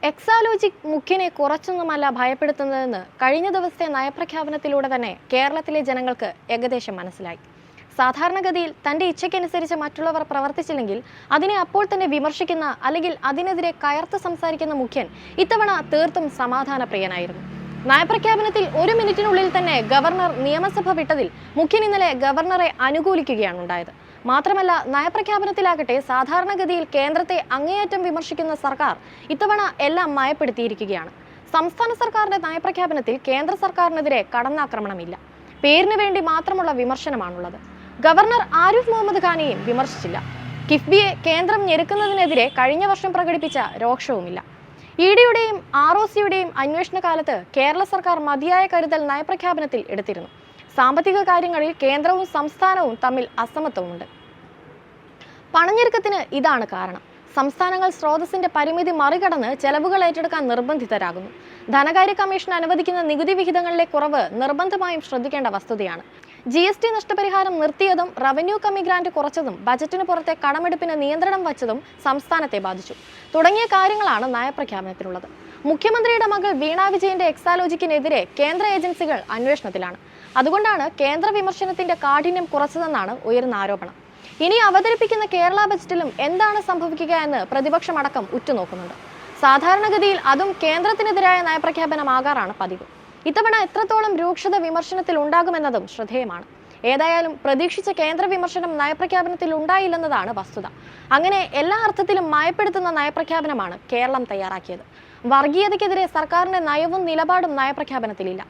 എക്സാലോജിക് മുഖ്യനെ കുറച്ചൊന്നുമല്ല ഭയപ്പെടുത്തുന്നതെന്ന് കഴിഞ്ഞ ദിവസത്തെ നയപ്രഖ്യാപനത്തിലൂടെ തന്നെ കേരളത്തിലെ ജനങ്ങൾക്ക് ഏകദേശം മനസ്സിലായി. സാധാരണഗതിയിൽ തന്റെ ഇച്ഛയ്ക്കനുസരിച്ച് മറ്റുള്ളവർ പ്രവർത്തിച്ചില്ലെങ്കിൽ അതിനെ അപ്പോൾ തന്നെ വിമർശിക്കുന്ന അല്ലെങ്കിൽ അതിനെതിരെ കയർത്ത് സംസാരിക്കുന്ന മുഖ്യൻ ഇത്തവണ തീർത്തും സമാധാനപ്രിയനായിരുന്നു. നയപ്രഖ്യാപനത്തിൽ 1 മിനിറ്റിനുള്ളിൽ തന്നെ ഗവർണർ നിയമസഭ വിട്ടതിൽ മുഖ്യൻ ഇന്നലെ ഗവർണറെ അനുകൂലിക്കുകയാണ് ഉണ്ടായത്. മാത്രമല്ല, നയപ്രഖ്യാപനത്തിലാകട്ടെ സാധാരണഗതിയിൽ കേന്ദ്രത്തെ അങ്ങേയറ്റം വിമർശിക്കുന്ന സർക്കാർ ഇത്തവണ എല്ലാം മയപ്പെടുത്തിയിരിക്കുകയാണ്. സംസ്ഥാന സർക്കാരിന്റെ നയപ്രഖ്യാപനത്തിൽ കേന്ദ്ര സർക്കാരിനെതിരെ കടന്നാക്രമണമില്ല. പേരിന് വേണ്ടി മാത്രമുള്ള വിമർശനമാണുള്ളത്. ഗവർണർ ആരിഫ് മുഹമ്മദ് ഖാനെയും വിമർശിച്ചില്ല. കിഫ്ബിയെ കേന്ദ്രം ഞെരുക്കുന്നതിനെതിരെ കഴിഞ്ഞ വർഷം പ്രകടിപ്പിച്ച രോക്ഷവുമില്ല. ഇഡിയുടെയും ROCയുടെയും അന്വേഷണ കാലത്ത് കേരള സർക്കാർ മതിയായ കരുതൽ നയപ്രഖ്യാപനത്തിൽ എടുത്തിരുന്നു. സാമ്പത്തിക കാര്യങ്ങളിൽ കേന്ദ്രവും സംസ്ഥാനവും തമ്മിൽ അസമത്വമുണ്ട്. പണഞ്ഞെരുക്കത്തിന് ഇതാണ് കാരണം. സംസ്ഥാനങ്ങൾ സ്രോതസ്സിന്റെ പരിമിതി മറികടന്ന് ചെലവുകൾ ഏറ്റെടുക്കാൻ നിർബന്ധിതരാകുന്നു. ധനകാര്യ കമ്മീഷൻ അനുവദിക്കുന്ന നികുതി വിഹിതങ്ങളിലെ കുറവ് നിർബന്ധമായും ശ്രദ്ധിക്കേണ്ട വസ്തുതയാണ്. GST നഷ്ടപരിഹാരം നിർത്തിയതും റവന്യൂ കമ്മി ഗ്രാന്റ് കുറച്ചതും ബജറ്റിന് പുറത്തെ കടമെടുപ്പിന് നിയന്ത്രണം വച്ചതും സംസ്ഥാനത്തെ ബാധിച്ചു. തുടങ്ങിയ കാര്യങ്ങളാണ് നയപ്രഖ്യാപനത്തിലുള്ളത്. മുഖ്യമന്ത്രിയുടെ മകൾ വീണ വിജയന്റെ എക്സാലോജിക്കിനെതിരെ കേന്ദ്ര ഏജൻസികൾ അന്വേഷണത്തിലാണ്. അതുകൊണ്ടാണ് കേന്ദ്ര വിമർശനത്തിന്റെ കാഠിന്യം കുറച്ചതെന്നാണ് ഉയരുന്ന ആരോപണം. ഇനി അവതരിപ്പിക്കുന്ന കേരള ബജറ്റിലും എന്താണ് സംഭവിക്കുക എന്ന് പ്രതിപക്ഷമടക്കം ഉറ്റുനോക്കുന്നുണ്ട്. സാധാരണഗതിയിൽ അതും കേന്ദ്രത്തിനെതിരായ നയപ്രഖ്യാപനമാകാറാണ് പതിവ്. ഇത്തവണ എത്രത്തോളം രൂക്ഷത വിമർശനത്തിൽ ഉണ്ടാകുമെന്നതും ശ്രദ്ധേയമാണ്. ഏതായാലും പ്രതീക്ഷിച്ച കേന്ദ്ര വിമർശനം നയപ്രഖ്യാപനത്തിൽ ഉണ്ടായില്ലെന്നതാണ് വസ്തുത. അങ്ങനെ എല്ലാ അർത്ഥത്തിലും മയപ്പെടുത്തുന്ന നയപ്രഖ്യാപനമാണ് കേരളം തയ്യാറാക്കിയത്. വർഗീയതയ്ക്കെതിരെ സർക്കാരിന്റെ നയവും നിലപാടും നയപ്രഖ്യാപനത്തിലില്ല.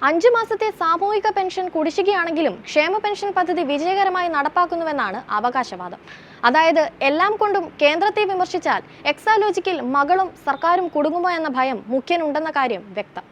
5 മാസത്തെ സാമൂഹിക പെൻഷൻ കുടിശ്ശികയാണെങ്കിലും ക്ഷേമ പെൻഷൻ പദ്ധതി വിജയകരമായി നടപ്പാക്കുന്നുവെന്നാണ് അവകാശവാദം. അതായത് എല്ലാം കൊണ്ടും കേന്ദ്രത്തെ വിമർശിച്ചാൽ എക്സാലോജിക്കിൽ മകളും സർക്കാരും കുടുങ്ങുമോ എന്ന ഭയം മുഖ്യനുണ്ടെന്ന കാര്യം വ്യക്തം.